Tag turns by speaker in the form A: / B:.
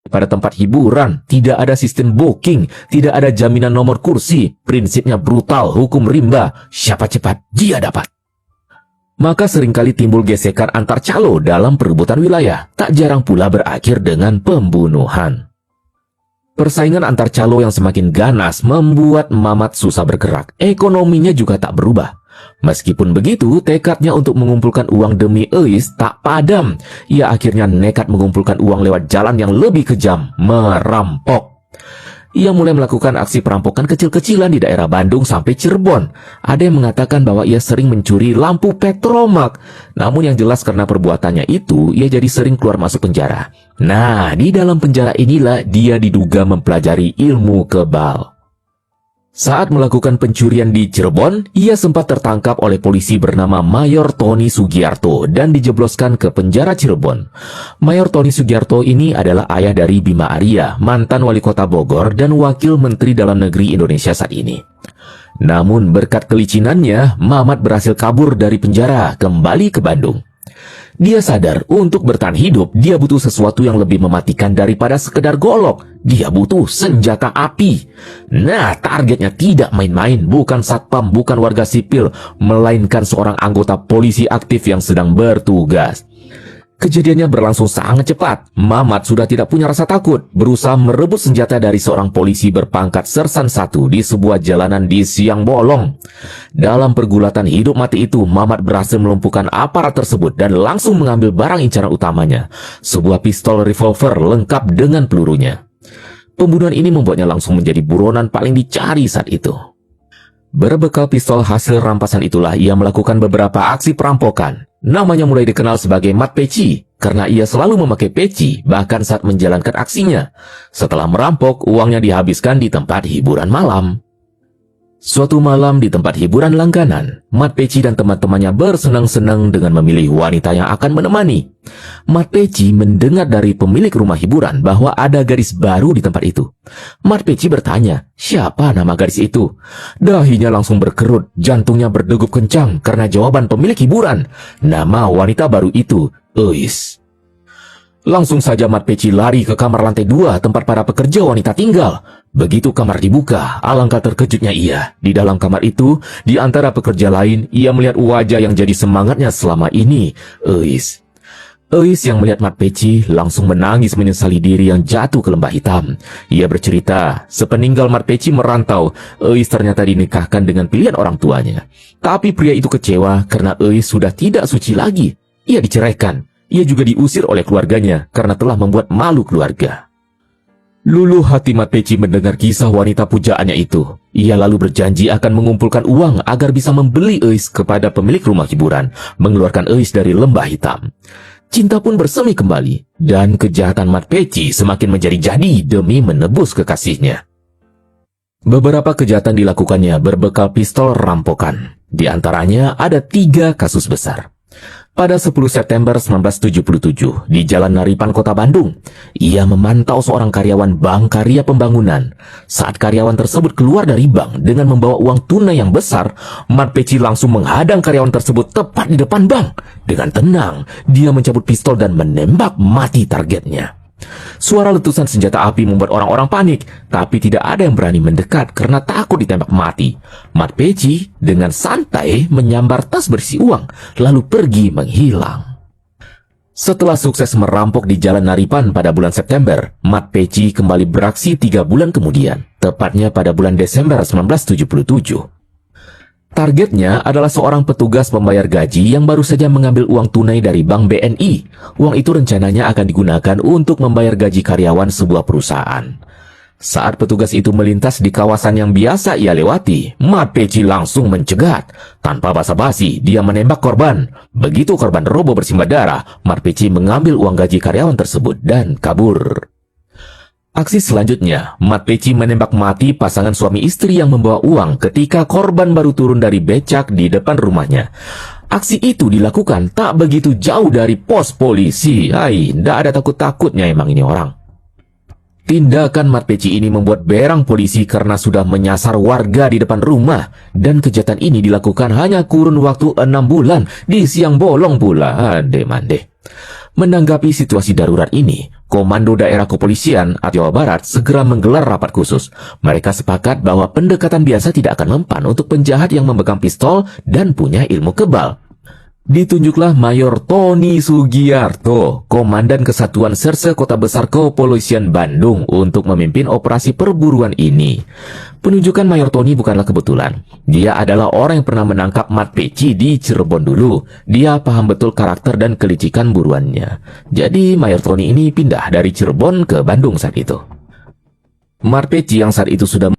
A: pada tempat hiburan, tidak ada sistem booking, tidak ada jaminan nomor kursi, prinsipnya brutal, hukum rimba, siapa cepat, dia dapat. Maka seringkali timbul gesekan antar calo dalam perebutan wilayah, tak jarang pula berakhir dengan pembunuhan. Persaingan antar calo yang semakin ganas membuat Mamat susah bergerak, ekonominya juga tak berubah. Meskipun begitu, tekadnya untuk mengumpulkan uang demi Euis tak padam. Ia akhirnya nekat mengumpulkan uang lewat jalan yang lebih kejam, merampok. Ia mulai melakukan aksi perampokan kecil-kecilan di daerah Bandung sampai Cirebon. Ada yang mengatakan bahwa ia sering mencuri lampu petromak. Namun yang jelas karena perbuatannya itu, ia jadi sering keluar masuk penjara. Nah, di dalam penjara inilah dia diduga mempelajari ilmu kebal. Saat melakukan pencurian di Cirebon, ia sempat tertangkap oleh polisi bernama Mayor Tony Sugiarto dan dijebloskan ke penjara Cirebon. Mayor Tony Sugiarto ini adalah ayah dari Bima Arya, mantan wali kota Bogor dan wakil menteri dalam negeri Indonesia saat ini. Namun berkat kelicinannya, Mamat berhasil kabur dari penjara kembali ke Bandung. Dia sadar untuk bertahan hidup, dia butuh sesuatu yang lebih mematikan daripada sekedar golok. Dia butuh senjata api. Nah, targetnya tidak main-main, bukan satpam, bukan warga sipil, melainkan seorang anggota polisi aktif yang sedang bertugas. Kejadiannya berlangsung sangat cepat. Mamat sudah tidak punya rasa takut, berusaha merebut senjata dari seorang polisi berpangkat Sersan 1 di sebuah jalanan di siang bolong. Dalam pergulatan hidup mati itu, Mamat berhasil melumpuhkan aparat tersebut dan langsung mengambil barang incaran utamanya, sebuah pistol revolver lengkap dengan pelurunya. Pembunuhan ini membuatnya langsung menjadi buronan paling dicari saat itu. Berbekal pistol hasil rampasan itulah ia melakukan beberapa aksi perampokan. Namanya mulai dikenal sebagai Mat Peci, karena ia selalu memakai peci bahkan saat menjalankan aksinya. Setelah merampok, uangnya dihabiskan di tempat hiburan malam. Suatu malam di tempat hiburan langganan, Mat Peci dan teman-temannya bersenang-senang dengan memilih wanita yang akan menemani. Mat Peci mendengar dari pemilik rumah hiburan bahwa ada gadis baru di tempat itu. Mat Peci bertanya, siapa nama gadis itu? Dahinya langsung berkerut, jantungnya berdegup kencang karena jawaban pemilik hiburan. Nama wanita baru itu, Euis. Langsung saja Mat Peci lari ke kamar lantai 2 tempat para pekerja wanita tinggal. Begitu kamar dibuka, alangkah terkejutnya ia. Di dalam kamar itu, di antara pekerja lain, ia melihat wajah yang jadi semangatnya selama ini, Euis. Euis yang melihat Mat Peci langsung menangis menyesali diri yang jatuh ke lembah hitam. Ia bercerita, sepeninggal Mat Peci merantau, Euis ternyata dinikahkan dengan pilihan orang tuanya. Tapi pria itu kecewa karena Euis sudah tidak suci lagi. Ia diceraikan. Ia juga diusir oleh keluarganya karena telah membuat malu keluarga. Luluh hati Mat Peci mendengar kisah wanita pujaannya itu. Ia lalu berjanji akan mengumpulkan uang agar bisa membeli Euis kepada pemilik rumah hiburan, mengeluarkan Euis dari lembah hitam. Cinta pun bersemi kembali, dan kejahatan Mat Peci semakin menjadi-jadi demi menebus kekasihnya. Beberapa kejahatan dilakukannya berbekal pistol rampokan. Di antaranya ada 3 kasus besar. Pada 10 September 1977, di Jalan Naripan, Kota Bandung, ia memantau seorang karyawan Bank Karya Pembangunan. Saat karyawan tersebut keluar dari bank dengan membawa uang tunai yang besar, Mat Peci langsung menghadang karyawan tersebut tepat di depan bank. Dengan tenang, dia mencabut pistol dan menembak mati targetnya. Suara letusan senjata api membuat orang-orang panik, tapi tidak ada yang berani mendekat karena takut ditembak mati. Mat Peci dengan santai menyambar tas berisi uang, lalu pergi menghilang. Setelah sukses merampok di Jalan Naripan pada bulan September, Mat Peci kembali beraksi 3 bulan kemudian, tepatnya pada bulan Desember 1977. Targetnya adalah seorang petugas pembayar gaji yang baru saja mengambil uang tunai dari Bank BNI. Uang itu rencananya akan digunakan untuk membayar gaji karyawan sebuah perusahaan. Saat petugas itu melintas di kawasan yang biasa ia lewati, Mat Peci langsung mencegat. Tanpa basa-basi, dia menembak korban. Begitu korban roboh bersimbah darah, Mat Peci mengambil uang gaji karyawan tersebut dan kabur. Aksi selanjutnya, Mat Peci menembak mati pasangan suami istri yang membawa uang ketika korban baru turun dari becak di depan rumahnya. Aksi itu dilakukan tak begitu jauh dari pos polisi. Tidak ada takut-takutnya emang ini orang. Tindakan Mat Peci ini membuat berang polisi karena sudah menyasar warga di depan rumah. Dan kejahatan ini dilakukan hanya kurun waktu 6 bulan di siang bolong pula. Ade mande. Menanggapi situasi darurat ini, Komando Daerah Kepolisian Jawa Barat segera menggelar rapat khusus. Mereka sepakat bahwa pendekatan biasa tidak akan mempan untuk penjahat yang memegang pistol dan punya ilmu kebal. Ditunjuklah Mayor Tony Sugiarto, Komandan Kesatuan Serse Kota Besar Kepolisian Bandung untuk memimpin operasi perburuan ini. Penunjukan Mayor Tony bukanlah kebetulan. Dia adalah orang yang pernah menangkap Mat Peci di Cirebon dulu. Dia paham betul karakter dan kelicikan buruannya. Jadi Mayor Tony ini pindah dari Cirebon ke Bandung saat itu. Mat Peci yang saat itu sudah